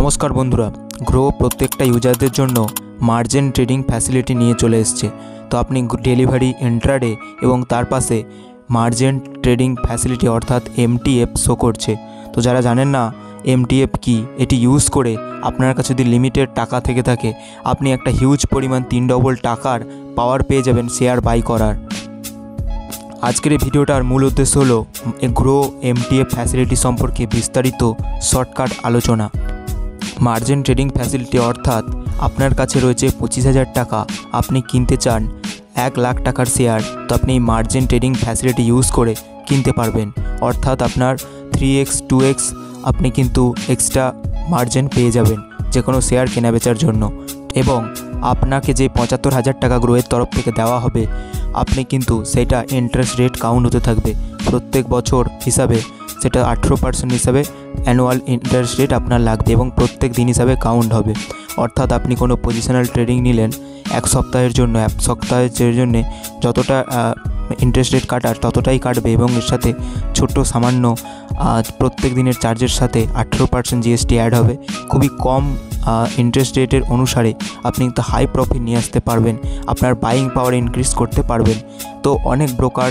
নমস্কার বন্ধুরা, গ্রো প্রত্যেকটা ইউজারদের জন্য মার্জিন ট্রেডিং ফ্যাসিলিটি নিয়ে চলে এসেছে। তো আপনি ডেলিভারি, ইন্ট্রাডে এবং তার পাশে মার্জিন ট্রেডিং ফ্যাসিলিটি অর্থাৎ এমটিএফ শো করছে। তো যারা জানেন না এমটিএফ কি, এটি ইউজ করে আপনার কাছে যদি লিমিটেড টাকা থেকে থাকে আপনি একটা হিউজ পরিমাণ 3 ডবল টাকার পাওয়ার পেয়ে যাবেন শেয়ার বাই করার। আজকের এই ভিডিওটার মূল উদ্দেশ্য হলো গ্রো এমটিএফ ফ্যাসিলিটি সম্পর্কে বিস্তারিত শর্টকাট আলোচনা। মার্জিন ট্রেডিং ফ্যাসিলিটি অর্থাৎ আপনার কাছে রয়েছে 25,000 টাকা, আপনি কিনতে চান 1 লাখ টাকার শেয়ার, তো আপনি এই মার্জিন ট্রেডিং ফ্যাসিলিটি ইউজ করে কিনতে পারবেন। অর্থাৎ আপনার 3x 2x আপনি কিন্তু এক্সট্রা মার্জিন পেয়ে যাবেন যে কোনো শেয়ার কেনা বেচার জন্য। এবং আপনাকে যে 75,000 টাকা গ্রোয়ের তরফ থেকে দেওয়া হবে আপনি কিন্তু সেটা ইন্টারেস্ট রেট কাউন্ট হতে থাকবে প্রত্যেক বছর হিসাবে, সেটা 18% হিসাবে অ্যানুয়াল ইন্টারেস্ট রেট আপনার লাগবে এবং প্রত্যেক দিন হিসাবে কাউন্ট হবে। অর্থাৎ আপনি কোনো পজিশনাল ট্রেডিং নিলেন 1 সপ্তাহের জন্য, 1 সপ্তাহের জন্য যতটা ইন্টারেস্ট রেট কাটার ততটাই কাটবে এবং এর সাথে ছোট্ট সামান্য প্রত্যেক দিনের চার্জের সাথে 18% জিএসটি অ্যাড হবে। খুবই কম ইন্টারেস্ট রেটের অনুসারে আপনি কিন্তু হাই প্রফিট নিয়ে আসতে পারবেন, আপনার বাইং পাওয়ার ইনক্রিজ করতে পারবেন। তো অনেক ব্রোকার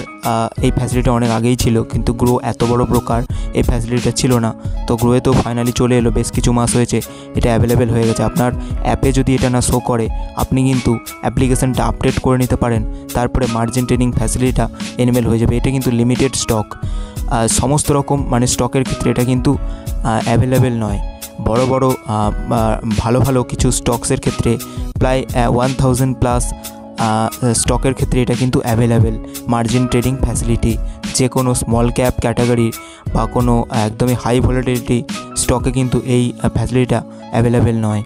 এই ফ্যাসিলিটি অনেক আগেই ছিল, কিন্তু গ্রো এত বড় ব্রোকার এই ফ্যাসিলিটিটা ছিল না। তো গ্রোয়ে তো ফাইনালি চলে এলো, বেশ কিছু মাস হয়েছে এটা অ্যাভেলেবেল হয়ে গেছে। আপনার অ্যাপে যদি এটা না শো করে আপনি কিন্তু অ্যাপ্লিকেশানটা আপডেট করে নিতে পারেন, তারপরে মার্জিন ট্রেডিং ফ্যাসিলিটিটা এনেবেল হয়ে যাবে। এটা কিন্তু লিমিটেড স্টক, সমস্ত রকম স্টকের ক্ষেত্রে এটা কিন্তু অ্যাভেলেবেল নয়। বড় বড় ভালো ভালো কিছু স্টকসের ক্ষেত্রে প্রায় 1000+ স্টকের ক্ষেত্রে এটা কিন্তু অ্যাভেলেবেল মার্জিন ট্রেডিং ফ্যাসিলিটি। যে কোনো স্মল ক্যাপ ক্যাটাগরির বা কোনো একদমই হাই ভলিটিলিটি স্টকে কিন্তু এই ফ্যাসিলিটিটা অ্যাভেলেবেল নয়।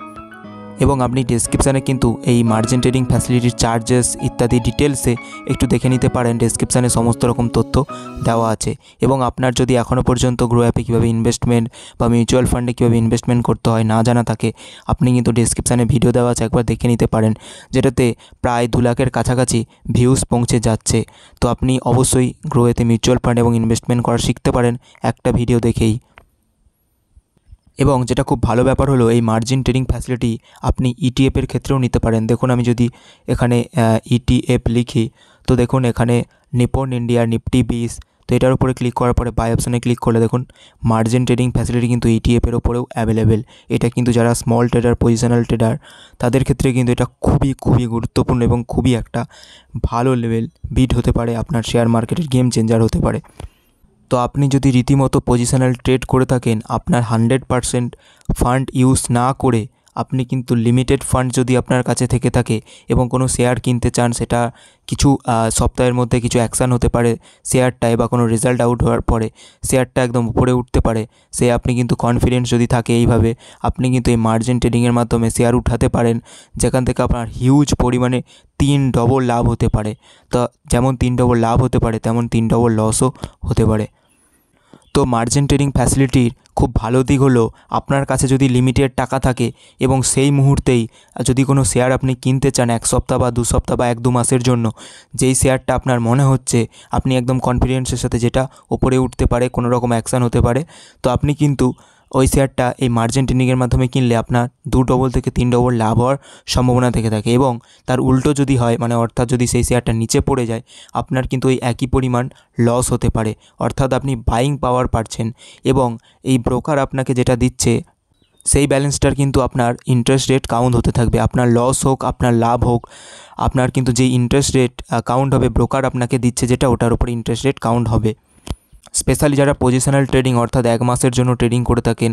এবং আপনি ডেসক্রিপশানে কিন্তু এই মার্জিন ট্রেডিং ফ্যাসিলিটির চার্জেস ইত্যাদি ডিটেলসে একটু দেখে নিতে পারেন, ডেসক্রিপশানে সমস্ত রকম তথ্য দেওয়া আছে। এবং আপনার যদি এখনও পর্যন্ত গ্রো অ্যাপে কীভাবে ইনভেস্টমেন্ট বা মিউচুয়াল ফান্ডে কীভাবে ইনভেস্টমেন্ট করতে হয় না জানা থাকে, আপনি কিন্তু ডেসক্রিপশানে ভিডিও দেওয়া আছে, একবার দেখে নিতে পারেন, যেটাতে প্রায় 2 লাখের কাছাকাছি ভিউজ পৌঁছে যাচ্ছে। তো আপনি অবশ্যই গ্রোয়েতে মিউচুয়াল ফান্ড এবং ইনভেস্টমেন্ট করা শিখতে পারেন একটা ভিডিও দেখেই। এবং যেটা খুব ভালো ব্যাপার হলো এই মার্জিন ট্রেডিং ফ্যাসিলিটি আপনি ইটিএফের ক্ষেত্রেও নিতে পারেন। দেখুন আমি যদি এখানে ইটিএফ লিখি তো দেখুন এখানে নিপন ইন্ডিয়া নিফটি 20, তো এটার উপরে ক্লিক করার পরে বাই অপশানে ক্লিক করলে দেখুন মার্জিন ট্রেডিং ফ্যাসিলিটি কিন্তু ইটিএফের ওপরেও অ্যাভেলেবেল। এটা কিন্তু যারা স্মল ট্রেডার, পজিশনাল ট্রেডার তাদের ক্ষেত্রে কিন্তু এটা খুবই খুবই গুরুত্বপূর্ণ এবং খুবই একটা ভালো লেভেল বিট হতে পারে, আপনার শেয়ার মার্কেটের গেম চেঞ্জার হতে পারে। তো আপনি যদি রীতিমতো পজিশনাল ট্রেড করে থাকেন, আপনার 100% ফান্ড ইউজ না করে আপনি কিন্তু লিমিটেড ফান্ড যদি আপনার কাছে থেকে থাকে এবং কোনো শেয়ার কিনতে চান, সেটা কিছু সপ্তাহের মধ্যে কিছু অ্যাকশান হতে পারে শেয়ারটায় বা কোনো রেজাল্ট আউট হওয়ার পরে শেয়ারটা একদম উপরে উঠতে পারে, আপনি কিন্তু কনফিডেন্স যদি থাকে এইভাবে আপনি কিন্তু এই মার্জিন ট্রেডিংয়ের মাধ্যমে শেয়ার উঠাতে পারেন, যেখান থেকে আপনার হিউজ পরিমাণে 3 ডবল লাভ হতে পারে। তো যেমন 3 ডবল লাভ হতে পারে তেমন 3 ডবল লসও হতে পারে। তো মার্জিন ট্রেডিং ফ্যাসিলিটির খুব ভালো দিক হলো আপনার কাছে যদি লিমিটেড টাকা থাকে এবং সেই মুহূর্তেই যদি কোনো শেয়ার আপনি কিনতে চান 1 সপ্তাহ বা 2 সপ্তাহ বা 1-2 মাসের জন্য, যেই শেয়ারটা আপনার মনে হচ্ছে আপনি একদম কনফিডেন্সের সাথে যেটা ওপরে উঠতে পারে, কোনো রকম অ্যাকশান হতে পারে, তো আপনি কিন্তু ওই শেয়ারটা এই মার্জিন ট্রেডিংয়ের মাধ্যমে কিনলে আপনার 2 ডবল থেকে 3 ডবল লাভ হওয়ার সম্ভাবনা থেকে থাকে। এবং তার উল্টো যদি হয়, অর্থাৎ যদি সেই শেয়ারটা নিচে পড়ে যায় আপনার কিন্তু ওই একই পরিমাণ লস হতে পারে, অর্থাৎ আপনি বাইং পাওয়ার পাচ্ছেন এবং এই ব্রোকার আপনাকে যেটা দিচ্ছে সেই ব্যালেন্সটার কিন্তু আপনার ইন্টারেস্ট রেট কাউন্ট হতে থাকবে। আপনার লস হোক আপনার লাভ হোক, আপনার কিন্তু যেই ইন্টারেস্ট রেট কাউন্ট হবে ব্রোকার আপনাকে দিচ্ছে যেটা, ওটার উপরে ইন্টারেস্ট রেট কাউন্ট হবে। স্পেশালি যারা পজিশনাল ট্রেডিং অর্থাৎ 1 মাসের জন্য ট্রেডিং করে থাকেন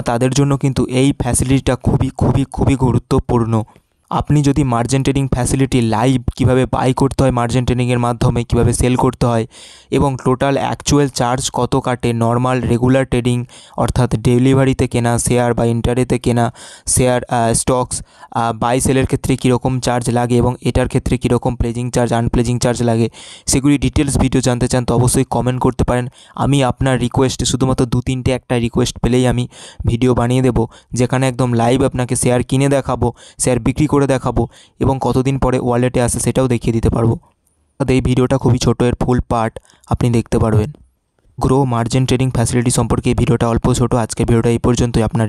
তাদের জন্য কিন্তু এই ফ্যাসিলিটিটা খুবই খুবই খুবই গুরুত্বপূর্ণ। আপনি যদি মার্জিন ট্রেডিং ফ্যাসিলিটি লাইভ কীভাবে বাই করতে হয় মার্জিন ট্রেডিংয়ের মাধ্যমে, কীভাবে সেল করতে হয় এবং টোটাল অ্যাকচুয়াল চার্জ কত কাটে নর্মাল রেগুলার ট্রেডিং অর্থাৎ ডেলিভারিতে কেনা শেয়ার বা ইন্টারডেতে কেনা শেয়ার স্টকস বাই সেলের ক্ষেত্রে কীরকম চার্জ লাগে এবং এটার ক্ষেত্রে কীরকম প্লেজিং চার্জ আনপ্লেজিং চার্জ লাগে, সেগুলি ডিটেলস ভিডিও জানতে চান তো অবশ্যই কমেন্ট করতে পারেন। আমি আপনার রিকোয়েস্টে শুধুমাত্র 2-3টে একটা রিকোয়েস্ট পেলেই আমি ভিডিও বানিয়ে দেবো, যেখানে একদম লাইভ আপনাকে শেয়ার কিনে দেখাবো, শেয়ার বিক্রি করে দেখাবো এবং কতদিন পরে ওয়ালেটে আসে সেটাও দেখিয়ে দিতে পারবো। এই ভিডিওটা খুবই ছোট, এর ফুল পার্ট আপনি দেখতে পারবেন। গ্রো মার্জিন ট্রেডিং ফ্যাসিলিটি সম্পর্কে এই ভিডিওটা অল্প ছোট। আজকের ভিডিওটা এই পর্যন্তই। আপনার